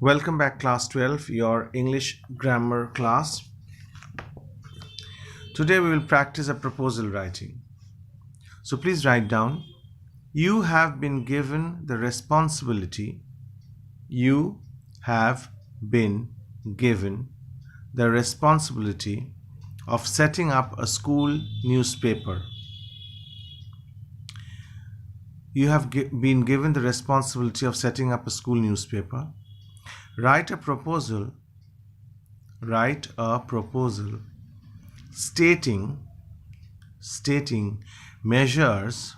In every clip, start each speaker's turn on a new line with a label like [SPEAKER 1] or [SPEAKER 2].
[SPEAKER 1] Welcome back, class 12, your English grammar class. Today we will practice a proposal writing. So please write down, you have been given the responsibility, you have been given the responsibility of setting up a school newspaper. You have been given the responsibility of setting up a school newspaper. Write a proposal stating measures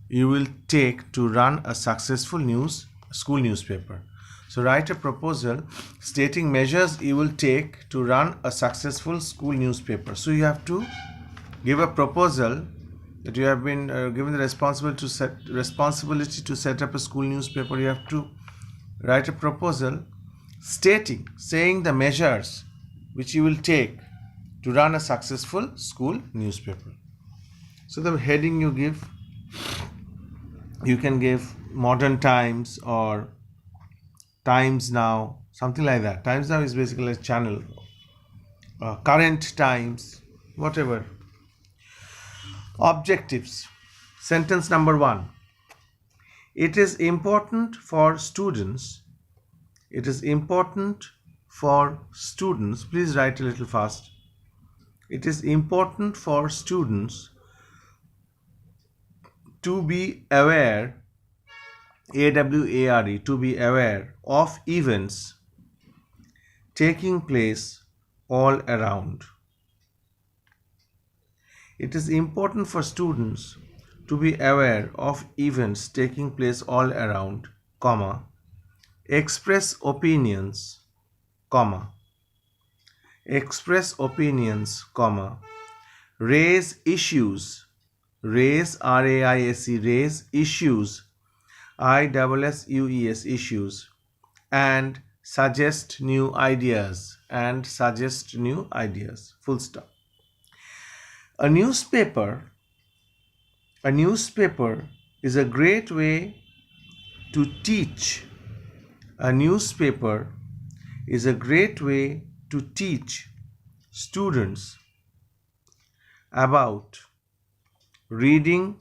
[SPEAKER 1] you will take to run a successful school newspaper. So write a proposal stating measures you will take to run a successful school newspaper. So you have to give a proposal that you have been given the responsibility to set up a school newspaper. You have to write a proposal saying the measures which you will take to run a successful school newspaper. So the heading you can give Modern Times or Times Now, something like that. Times Now is basically a channel. Current Times, whatever. Objectives. Sentence number 1. It is important for students. Please write a little fast. It is important for students to be aware, AWARE, to be aware of events taking place all around. It is important for students to be aware of events taking place all around, express opinions, raise issues, raise issues, issues, and suggest new ideas, full stop. A newspaper is a great way to teach. Students about reading,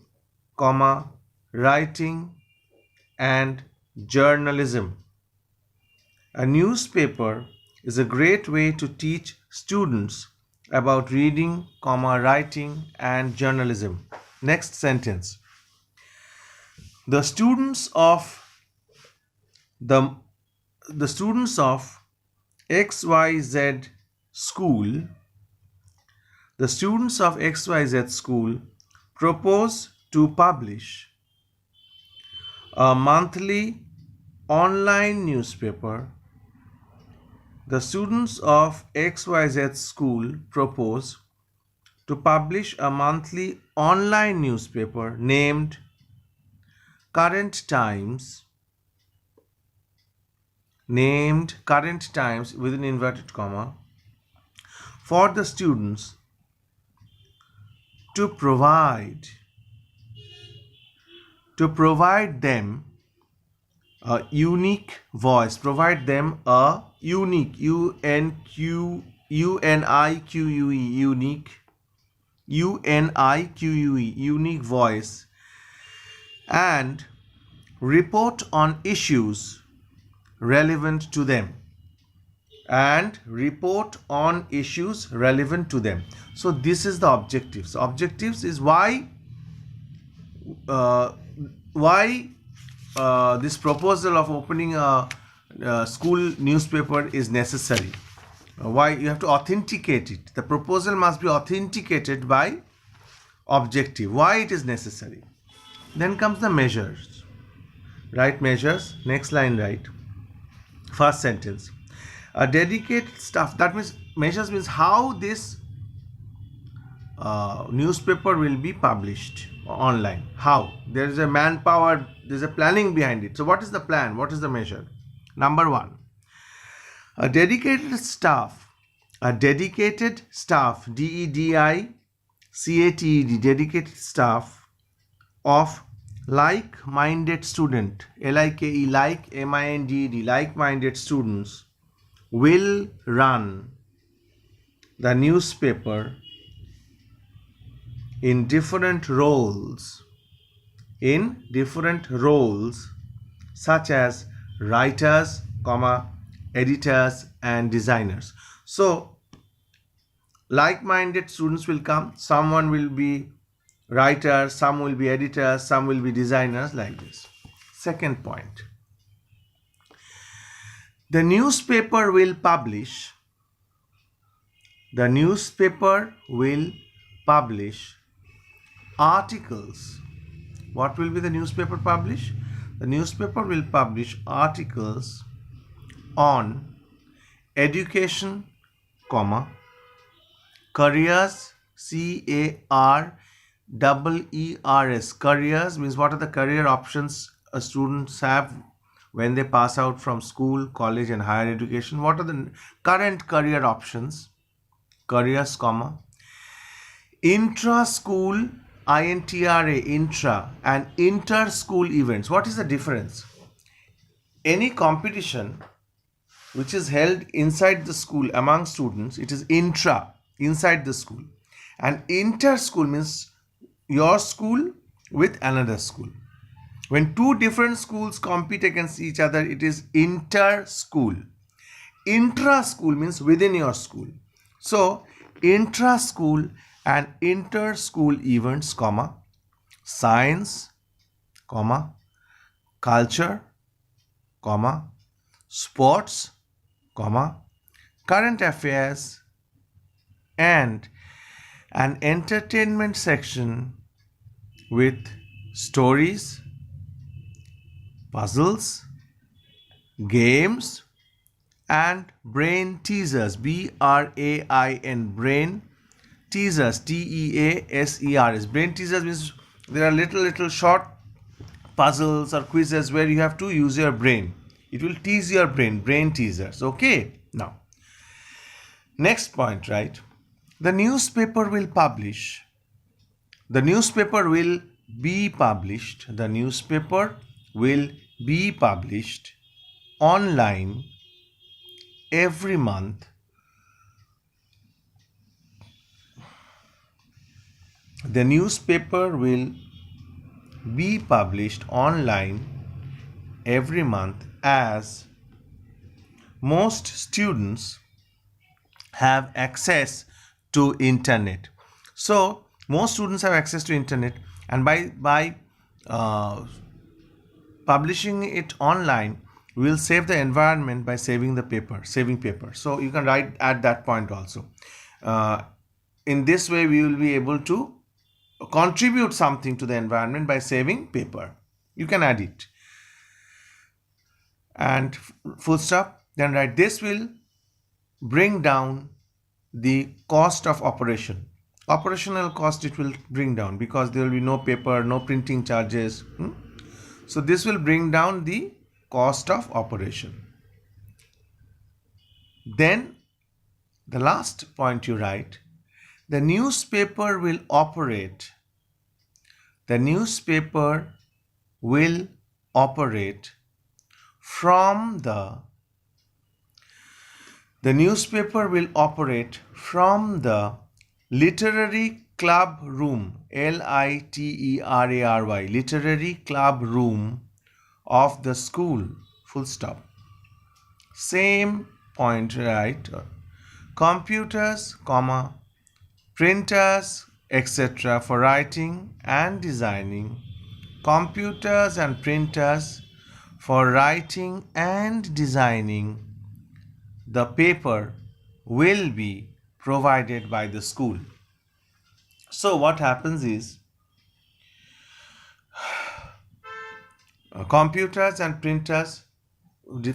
[SPEAKER 1] writing, and journalism. A newspaper is a great way to teach students about reading, writing, and journalism. Next sentence. The students of XYZ school propose to publish a monthly online newspaper. The students of XYZ school propose to publish a monthly online newspaper named Current Times, within inverted comma, for the students to provide them a unique voice, unique voice, and report on issues relevant to them. So this is the objectives. Objectives is why this proposal of opening a school newspaper is necessary. Why you have to authenticate it. The proposal must be authenticated by objective. Why it is necessary. Then comes the measures. Write measures. Next line write. First sentence. A dedicated staff. That means measures means how this newspaper will be published online. How? There is a manpower, there is a planning behind it. So what is the plan? What is the measure? Number 1. A dedicated staff, dedicated staff of like-minded student, L-I-K-E, like, M-I-N-D-E-D, like-minded students will run the newspaper in different roles, such as writers, editors and designers. So like-minded students will come. Someone will be writers, some will be editors, some will be designers, like this. Second point, the newspaper will publish articles. What will be the newspaper publish? The newspaper will publish articles on education, careers, C-A-R-E-E-R-S. Careers means what are the career options students have when they pass out from school, college and higher education. What are the current career options? Careers, intra-school, I-N-T-R-A, intra, and inter-school events. What is the difference? Any competition which is held inside the school among students, it is intra, inside the school. And inter-school means your school with another school. When two different schools compete against each other, it is inter-school. Intra-school means within your school. So, intra-school and inter-school events, science, culture, sports, current affairs, and an entertainment section with stories, puzzles, games, and brain teasers, B-R-A-I-N, brain teasers, T-E-A-S-E-R-S. Brain teasers means there are little short puzzles or quizzes where you have to use your brain. It will tease your brain teasers. Okay, now next point, right? The newspaper will be published online every month. The newspaper will be published online every month as most students have access to internet. So most students have access to internet, and by publishing it online, we will save the environment by saving paper. So you can write at that point also. In this way, we will be able to contribute something to the environment by saving paper. You can add it. And full stop. Then write, this will bring down the cost of operation. Operational cost it will bring down because there will be no paper, no printing charges. So this will bring down the cost of operation. Then the last point you write, the newspaper will operate from the literary club room, L-I-T-E-R-A-R-Y, literary club room of the school, full stop. Same point, right? Computers, printers, etc. for writing and designing. Computers and printers for writing and designing the paper will be provided by the school. So what happens is, computers and printers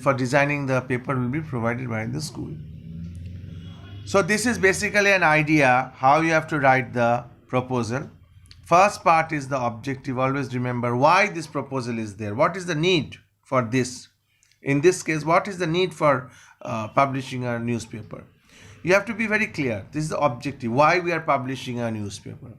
[SPEAKER 1] for designing the paper will be provided by the school. So this is basically an idea how you have to write the proposal. First part is the objective. Always remember why this proposal is there. What is the need for this? In this case, what is the need for publishing a newspaper? You have to be very clear. This is the objective. Why we are publishing a newspaper.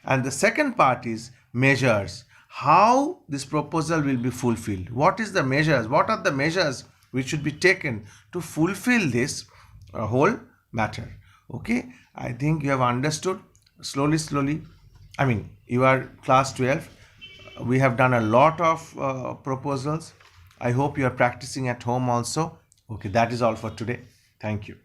[SPEAKER 1] And the second part is measures. how this proposal will be fulfilled. What is the measures? What are the measures which should be taken to fulfill this whole matter? Okay, I think you have understood slowly. I mean, you are class 12. We have done a lot of proposals. I hope you are practicing at home also. Okay, that is all for today. Thank you.